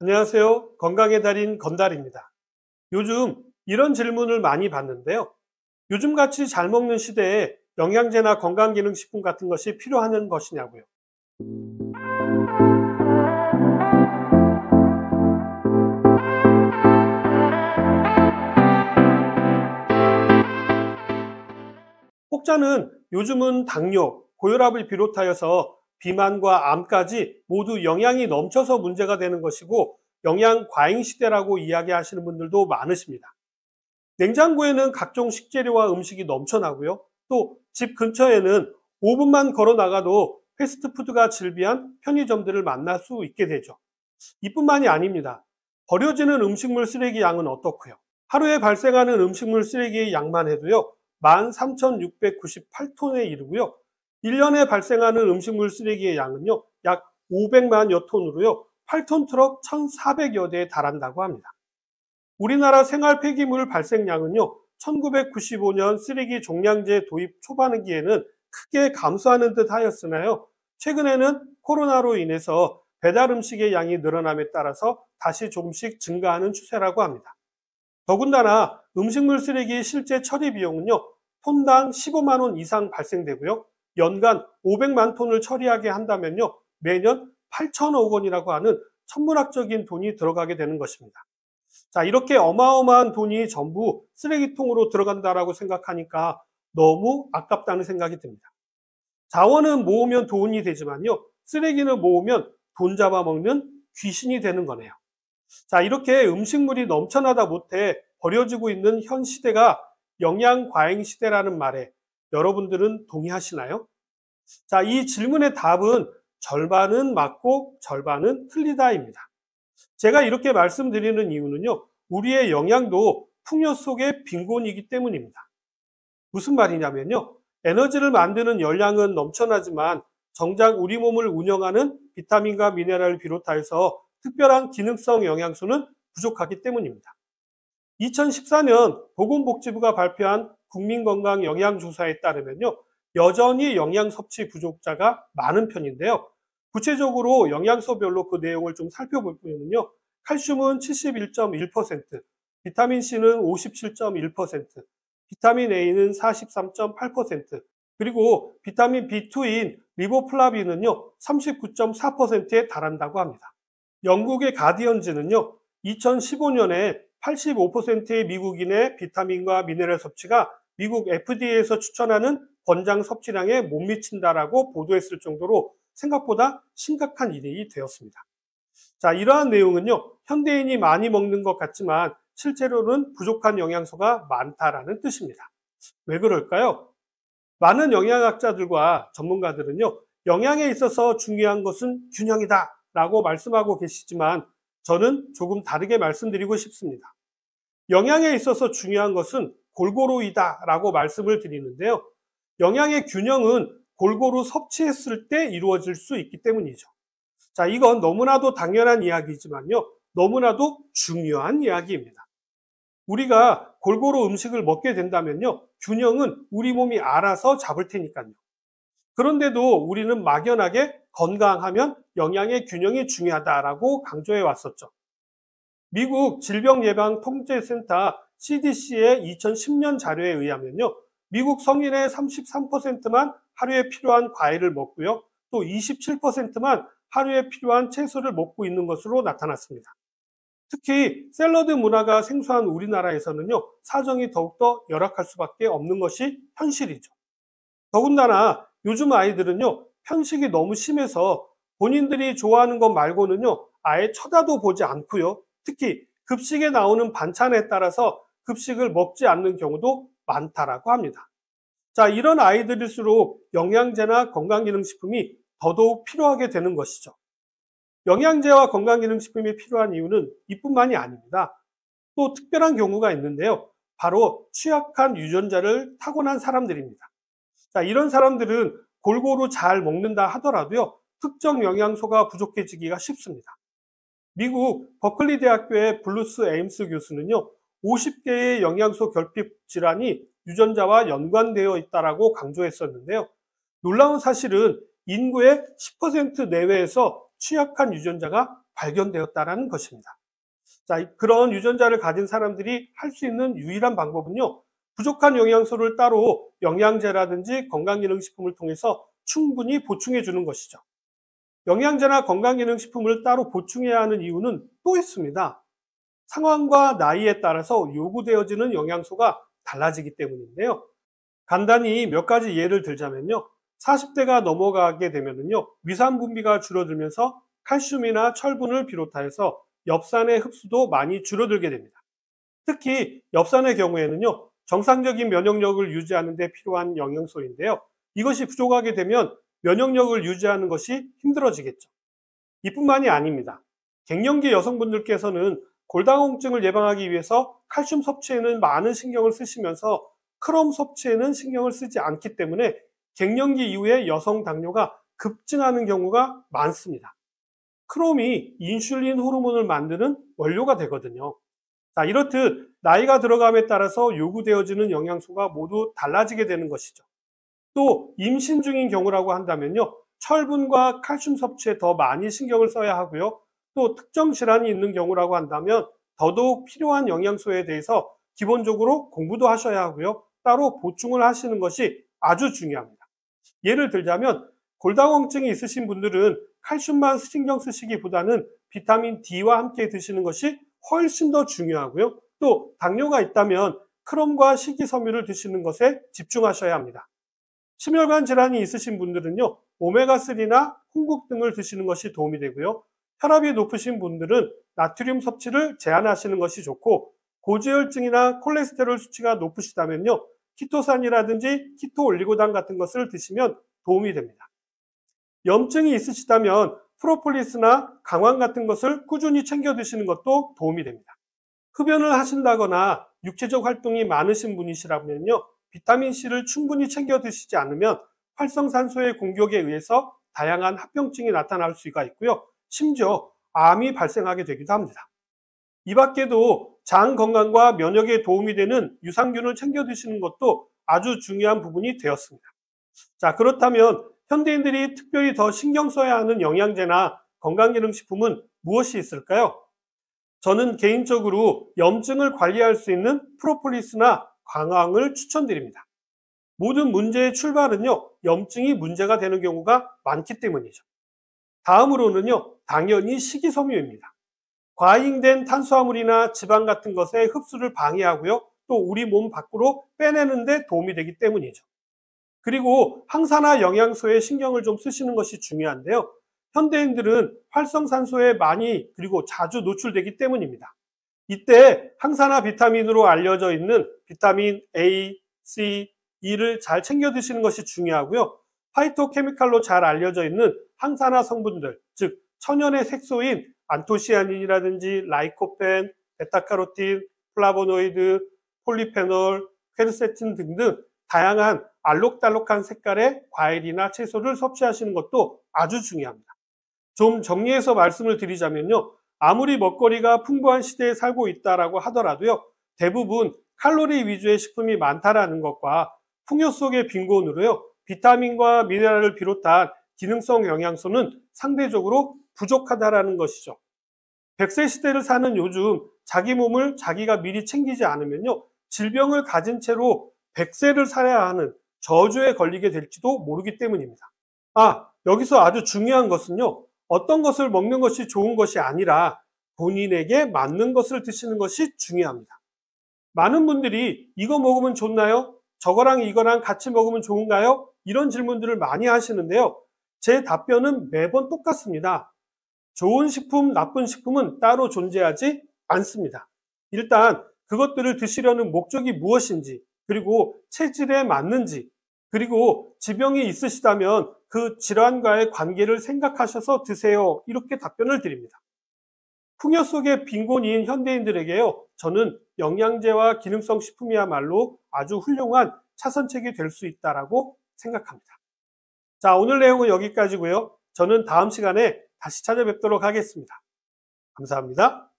안녕하세요. 건강의 달인 건달입니다. 요즘 이런 질문을 많이 받는데요. 요즘같이 잘 먹는 시대에 영양제나 건강기능식품 같은 것이 필요한 것이냐고요. 혹자는 요즘은 당뇨, 고혈압을 비롯하여서 비만과 암까지 모두 영양이 넘쳐서 문제가 되는 것이고 영양 과잉 시대라고 이야기하시는 분들도 많으십니다. 냉장고에는 각종 식재료와 음식이 넘쳐나고요. 또 집 근처에는 5분만 걸어 나가도 패스트푸드가 즐비한 편의점들을 만날 수 있게 되죠. 이뿐만이 아닙니다. 버려지는 음식물 쓰레기 양은 어떻고요? 하루에 발생하는 음식물 쓰레기의 양만 해도요. 13,698톤에 이르고요. 1년에 발생하는 음식물 쓰레기의 양은요. 약 500만여 톤으로요. 8톤 트럭 1,400여 대에 달한다고 합니다. 우리나라 생활 폐기물 발생량은요, 1995년 쓰레기 종량제 도입 초반기에는 크게 감소하는 듯 하였으나요, 최근에는 코로나로 인해서 배달 음식의 양이 늘어남에 따라서 다시 조금씩 증가하는 추세라고 합니다. 더군다나 음식물 쓰레기 실제 처리 비용은요, 톤당 15만 원 이상 발생되고요, 연간 500만 톤을 처리하게 한다면요, 매년 8천억 원이라고 하는 천문학적인 돈이 들어가게 되는 것입니다. 자, 이렇게 어마어마한 돈이 전부 쓰레기통으로 들어간다라고 생각하니까 너무 아깝다는 생각이 듭니다. 자원은 모으면 돈이 되지만요. 쓰레기는 모으면 돈 잡아먹는 귀신이 되는 거네요. 자, 이렇게 음식물이 넘쳐나다 못해 버려지고 있는 현 시대가 영양 과잉 시대라는 말에 여러분들은 동의하시나요? 자, 이 질문의 답은 절반은 맞고 절반은 틀리다입니다. 제가 이렇게 말씀드리는 이유는요, 우리의 영양도 풍요 속의 빈곤이기 때문입니다. 무슨 말이냐면요, 에너지를 만드는 열량은 넘쳐나지만 정작 우리 몸을 운영하는 비타민과 미네랄을 비롯하여서 특별한 기능성 영양소는 부족하기 때문입니다. 2014년 보건복지부가 발표한 국민건강영양조사에 따르면요, 여전히 영양 섭취 부족자가 많은 편인데요. 구체적으로 영양소별로 그 내용을 좀 살펴보면요, 칼슘은 71.1%, 비타민 C는 57.1%, 비타민 A는 43.8%, 그리고 비타민 B2인 리보플라빈은요, 39.4%에 달한다고 합니다. 영국의 가디언즈는요, 2015년에 85%의 미국인의 비타민과 미네랄 섭취가 미국 FDA에서 추천하는 권장 섭취량에 못 미친다라고 보도했을 정도로 생각보다 심각한 일이 되었습니다. 자, 이러한 내용은요, 현대인이 많이 먹는 것 같지만 실제로는 부족한 영양소가 많다라는 뜻입니다. 왜 그럴까요? 많은 영양학자들과 전문가들은요, 영양에 있어서 중요한 것은 균형이다 라고 말씀하고 계시지만 저는 조금 다르게 말씀드리고 싶습니다. 영양에 있어서 중요한 것은 골고루이다 라고 말씀을 드리는데요. 영양의 균형은 골고루 섭취했을 때 이루어질 수 있기 때문이죠. 자, 이건 너무나도 당연한 이야기지만요. 너무나도 중요한 이야기입니다. 우리가 골고루 음식을 먹게 된다면요. 균형은 우리 몸이 알아서 잡을 테니까요. 그런데도 우리는 막연하게 건강하면 영양의 균형이 중요하다라고 강조해 왔었죠. 미국 질병예방통제센터 CDC의 2010년 자료에 의하면요. 미국 성인의 33%만 하루에 필요한 과일을 먹고요. 또 27%만 하루에 필요한 채소를 먹고 있는 것으로 나타났습니다. 특히 샐러드 문화가 생소한 우리나라에서는요. 사정이 더욱더 열악할 수밖에 없는 것이 현실이죠. 더군다나 요즘 아이들은요. 편식이 너무 심해서 본인들이 좋아하는 것 말고는요. 아예 쳐다도 보지 않고요. 특히 급식에 나오는 반찬에 따라서 급식을 먹지 않는 경우도 많다라고 합니다. 자, 이런 아이들일수록 영양제나 건강기능식품이 더더욱 필요하게 되는 것이죠. 영양제와 건강기능식품이 필요한 이유는 이뿐만이 아닙니다. 또 특별한 경우가 있는데요. 바로 취약한 유전자를 타고난 사람들입니다. 자, 이런 사람들은 골고루 잘 먹는다 하더라도요. 특정 영양소가 부족해지기가 쉽습니다. 미국 버클리 대학교의 블루스 에임스 교수는요. 50개의 영양소 결핍 질환이 유전자와 연관되어 있다라고 강조했었는데요. 놀라운 사실은 인구의 10% 내외에서 취약한 유전자가 발견되었다는 것입니다. 자, 그런 유전자를 가진 사람들이 할 수 있는 유일한 방법은요, 부족한 영양소를 따로 영양제라든지 건강기능식품을 통해서 충분히 보충해 주는 것이죠. 영양제나 건강기능식품을 따로 보충해야 하는 이유는 또 있습니다. 상황과 나이에 따라서 요구되어지는 영양소가 달라지기 때문인데요. 간단히 몇 가지 예를 들자면요. 40대가 넘어가게 되면요, 위산 분비가 줄어들면서 칼슘이나 철분을 비롯하여서 엽산의 흡수도 많이 줄어들게 됩니다. 특히 엽산의 경우에는요, 정상적인 면역력을 유지하는 데 필요한 영양소인데요. 이것이 부족하게 되면 면역력을 유지하는 것이 힘들어지겠죠. 이뿐만이 아닙니다. 갱년기 여성분들께서는 골다공증을 예방하기 위해서 칼슘 섭취에는 많은 신경을 쓰시면서 크롬 섭취에는 신경을 쓰지 않기 때문에 갱년기 이후에 여성 당뇨가 급증하는 경우가 많습니다. 크롬이 인슐린 호르몬을 만드는 원료가 되거든요. 자, 이렇듯 나이가 들어감에 따라서 요구되어지는 영양소가 모두 달라지게 되는 것이죠. 또 임신 중인 경우라고 한다면요, 철분과 칼슘 섭취에 더 많이 신경을 써야 하고요. 또 특정 질환이 있는 경우라고 한다면 더더욱 필요한 영양소에 대해서 기본적으로 공부도 하셔야 하고요. 따로 보충을 하시는 것이 아주 중요합니다. 예를 들자면 골다공증이 있으신 분들은 칼슘만 신경 쓰시기보다는 비타민 D와 함께 드시는 것이 훨씬 더 중요하고요. 또 당뇨가 있다면 크롬과 식이섬유를 드시는 것에 집중하셔야 합니다. 심혈관 질환이 있으신 분들은요, 오메가3나 홍국 등을 드시는 것이 도움이 되고요. 혈압이 높으신 분들은 나트륨 섭취를 제한하시는 것이 좋고, 고지혈증이나 콜레스테롤 수치가 높으시다면요, 키토산이라든지 키토올리고당 같은 것을 드시면 도움이 됩니다. 염증이 있으시다면 프로폴리스나 강황 같은 것을 꾸준히 챙겨 드시는 것도 도움이 됩니다. 흡연을 하신다거나 육체적 활동이 많으신 분이시라면요, 비타민C를 충분히 챙겨 드시지 않으면 활성산소의 공격에 의해서 다양한 합병증이 나타날 수가 있고요. 심지어 암이 발생하게 되기도 합니다. 이 밖에도 장 건강과 면역에 도움이 되는 유산균을 챙겨 드시는 것도 아주 중요한 부분이 되었습니다. 자, 그렇다면 현대인들이 특별히 더 신경 써야 하는 영양제나 건강기능식품은 무엇이 있을까요? 저는 개인적으로 염증을 관리할 수 있는 프로폴리스나 강황을 추천드립니다. 모든 문제의 출발은요, 염증이 문제가 되는 경우가 많기 때문이죠. 다음으로는요, 당연히 식이섬유입니다. 과잉된 탄수화물이나 지방 같은 것의 흡수를 방해하고요, 또 우리 몸 밖으로 빼내는 데 도움이 되기 때문이죠. 그리고 항산화 영양소에 신경을 좀 쓰시는 것이 중요한데요. 현대인들은 활성산소에 많이 그리고 자주 노출되기 때문입니다. 이때 항산화 비타민으로 알려져 있는 비타민 A, C, E를 잘 챙겨 드시는 것이 중요하고요. 파이토케미칼로 잘 알려져 있는 항산화 성분들, 즉 천연의 색소인 안토시아닌이라든지 라이코펜, 베타카로틴, 플라보노이드, 폴리페놀, 퀘르세틴 등등 다양한 알록달록한 색깔의 과일이나 채소를 섭취하시는 것도 아주 중요합니다. 좀 정리해서 말씀을 드리자면요, 아무리 먹거리가 풍부한 시대에 살고 있다라고 하더라도요, 대부분 칼로리 위주의 식품이 많다라는 것과 풍요 속의 빈곤으로요, 비타민과 미네랄을 비롯한 기능성 영양소는 상대적으로 부족하다라는 것이죠. 100세 시대를 사는 요즘 자기 몸을 자기가 미리 챙기지 않으면요, 질병을 가진 채로 100세를 살아야 하는 저주에 걸리게 될지도 모르기 때문입니다. 여기서 아주 중요한 것은요, 어떤 것을 먹는 것이 좋은 것이 아니라 본인에게 맞는 것을 드시는 것이 중요합니다. 많은 분들이 이거 먹으면 좋나요? 저거랑 이거랑 같이 먹으면 좋은가요? 이런 질문들을 많이 하시는데요. 제 답변은 매번 똑같습니다. 좋은 식품, 나쁜 식품은 따로 존재하지 않습니다. 일단 그것들을 드시려는 목적이 무엇인지, 그리고 체질에 맞는지, 그리고 지병이 있으시다면 그 질환과의 관계를 생각하셔서 드세요. 이렇게 답변을 드립니다. 풍요 속의 빈곤인 현대인들에게요, 저는 영양제와 기능성 식품이야말로 아주 훌륭한 차선책이 될 수 있다고 생각합니다. 자, 오늘 내용은 여기까지고요. 저는 다음 시간에 다시 찾아뵙도록 하겠습니다. 감사합니다.